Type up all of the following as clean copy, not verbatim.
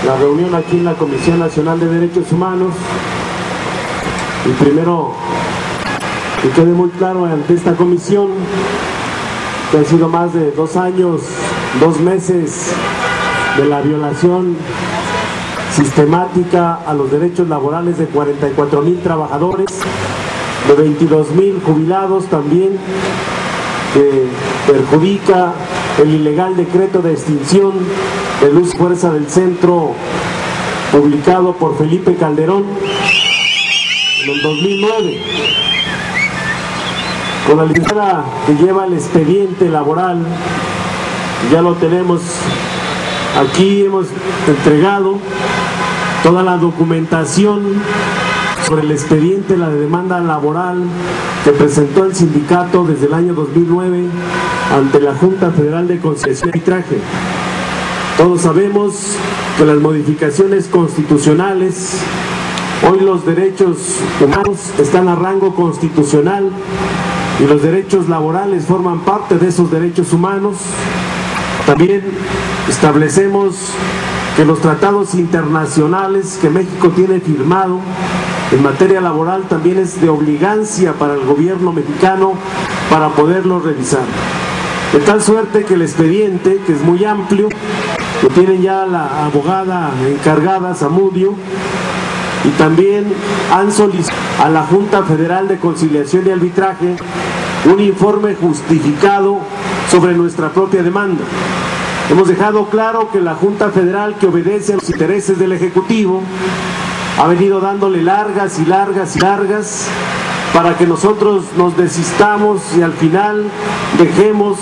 la reunión aquí en la Comisión Nacional de Derechos Humanos. Y primero, que quede muy claro ante esta comisión que han sido más de 2 años, 2 meses de la violación sistemática a los derechos laborales de 44,000 trabajadores, de 22,000 jubilados también, que perjudica el ilegal decreto de extinción de luz fuerza del centro publicado por Felipe Calderón en el 2009. Con la licenciada que lleva el expediente laboral, ya lo tenemos aquí, hemos entregado toda la documentación sobre el expediente, la demanda laboral que presentó el sindicato desde el año 2009 ante la Junta Federal de Conciliación y Arbitraje. Todos sabemos que las modificaciones constitucionales, hoy los derechos humanos están a rango constitucional y los derechos laborales forman parte de esos derechos humanos. También establecemos que los tratados internacionales que México tiene firmado en materia laboral también es de obligancia para el gobierno mexicano para poderlos revisar. De tal suerte que el expediente, que es muy amplio, lo tienen ya la abogada encargada, Zamudio, y también han solicitado a la Junta Federal de Conciliación y Arbitraje un informe justificado sobre nuestra propia demanda. Hemos dejado claro que la Junta Federal, que obedece a los intereses del Ejecutivo, ha venido dándole largas y largas y largas para que nosotros nos desistamos y al final dejemos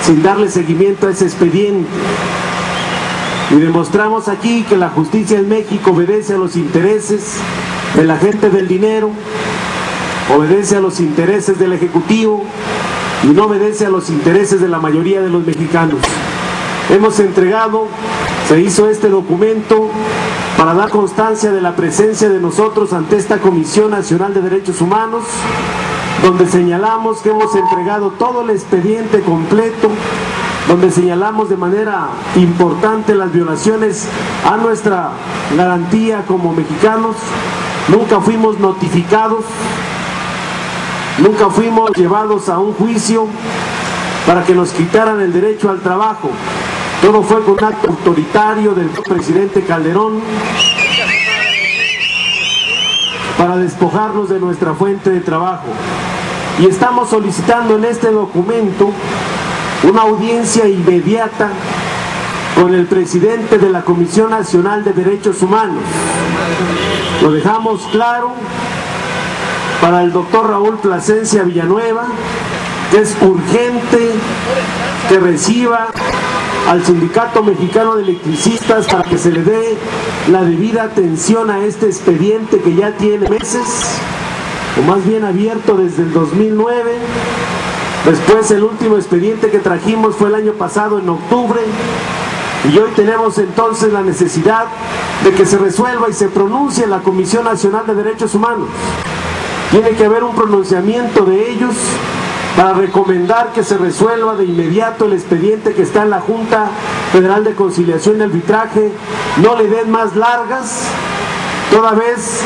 sin darle seguimiento a ese expediente. Y demostramos aquí que la justicia en México obedece a los intereses de la gente del dinero, obedece a los intereses del Ejecutivo y no obedece a los intereses de la mayoría de los mexicanos. Hemos entregado, se hizo este documento para dar constancia de la presencia de nosotros ante esta Comisión Nacional de Derechos Humanos, donde señalamos que hemos entregado todo el expediente completo, donde señalamos de manera importante las violaciones a nuestra garantía como mexicanos. Nunca fuimos notificados, nunca fuimos llevados a un juicio para que nos quitaran el derecho al trabajo. Todo fue con un acto autoritario del presidente Calderón para despojarnos de nuestra fuente de trabajo. Y estamos solicitando en este documento una audiencia inmediata con el presidente de la Comisión Nacional de Derechos Humanos. Lo dejamos claro para el doctor Raúl Plasencia Villanueva, que es urgente que reciba al Sindicato Mexicano de Electricistas para que se le dé la debida atención a este expediente que ya tiene meses, o más bien abierto desde el 2009. Después el último expediente que trajimos fue el año pasado en octubre, y hoy tenemos entonces la necesidad de que se resuelva y se pronuncie en la Comisión Nacional de Derechos Humanos. Tiene que haber un pronunciamiento de ellos para recomendar que se resuelva de inmediato el expediente que está en la Junta Federal de Conciliación y Arbitraje. No le den más largas, toda vez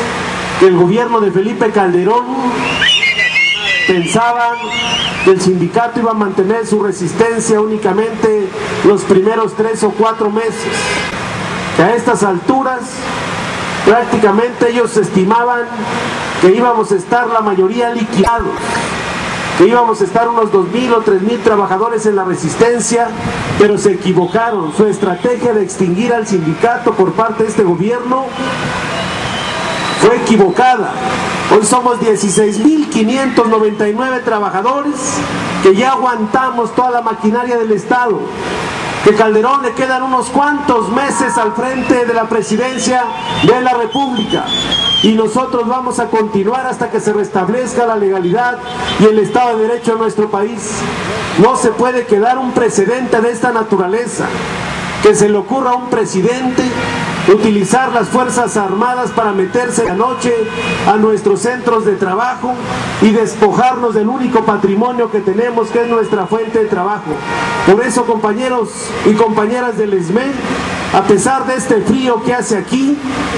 que el gobierno de Felipe Calderón pensaba que el sindicato iba a mantener su resistencia únicamente los primeros 3 o 4 meses, que a estas alturas prácticamente ellos estimaban que íbamos a estar la mayoría liquidados, que íbamos a estar unos 2,000 o 3,000 trabajadores en la resistencia, pero se equivocaron. Su estrategia de extinguir al sindicato por parte de este gobierno fue equivocada. Hoy somos 16,599 trabajadores que ya aguantamos toda la maquinaria del Estado, que Calderón le quedan unos cuantos meses al frente de la presidencia de la República, y nosotros vamos a continuar hasta que se restablezca la legalidad y el Estado de Derecho en nuestro país. No se puede quedar un precedente de esta naturaleza, que se le ocurra a un presidente utilizar las Fuerzas Armadas para meterse de noche a nuestros centros de trabajo y despojarnos del único patrimonio que tenemos, que es nuestra fuente de trabajo. Por eso, compañeros y compañeras del ESME, A pesar de este frío que hace aquí,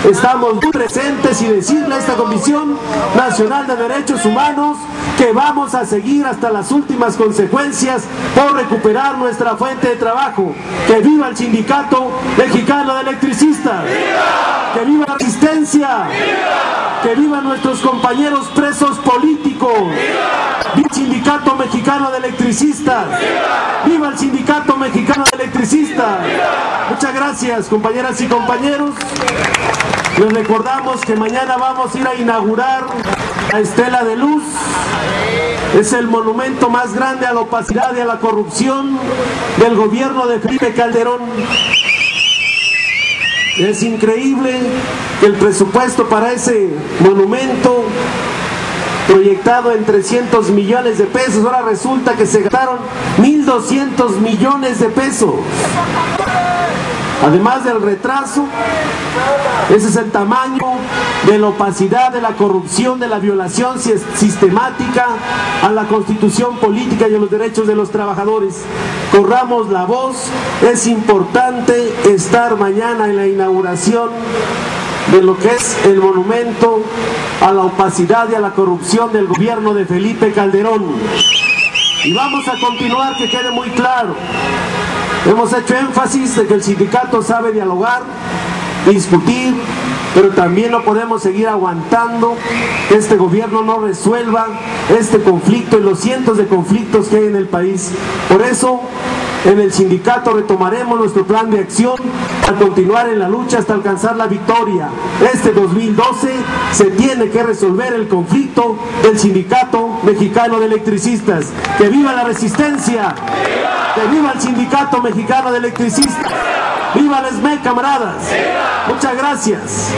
estamos muy presentes y decirle a esta Comisión Nacional de Derechos Humanos que vamos a seguir hasta las últimas consecuencias por recuperar nuestra fuente de trabajo. ¡Que viva el Sindicato Mexicano de Electricistas! ¡Viva! ¡Que viva la resistencia! ¡Viva! ¡Que vivan nuestros compañeros presos políticos! ¡Viva! ¡Viva el Sindicato Mexicano de Electricistas! ¡Viva! ¡Viva el Sindicato Mexicano de Electricistas! ¡Viva! Muchas gracias, compañeras y compañeros. Les recordamos que mañana vamos a ir a inaugurar la Estela de Luz. Es el monumento más grande a la opacidad y a la corrupción del gobierno de Felipe Calderón. Es increíble que el presupuesto para ese monumento, proyectado en 300 millones de pesos, ahora resulta que se gastaron 1.200 millones de pesos. Además del retraso, ese es el tamaño de la opacidad, de la corrupción, de la violación sistemática a la Constitución política y a los derechos de los trabajadores. Corramos la voz, es importante estar mañana en la inauguración de lo que es el monumento a la opacidad y a la corrupción del gobierno de Felipe Calderón. Y vamos a continuar, que quede muy claro. Hemos hecho énfasis de que el sindicato sabe dialogar, discutir, pero también no podemos seguir aguantando que este gobierno no resuelva este conflicto y los cientos de conflictos que hay en el país. Por eso, en el sindicato retomaremos nuestro plan de acción a continuar en la lucha hasta alcanzar la victoria. Este 2012 se tiene que resolver el conflicto del Sindicato Mexicano de Electricistas. ¡Que viva la resistencia! ¡Que viva el Sindicato Mexicano de Electricistas! ¡Viva el SME, camaradas! Muchas gracias.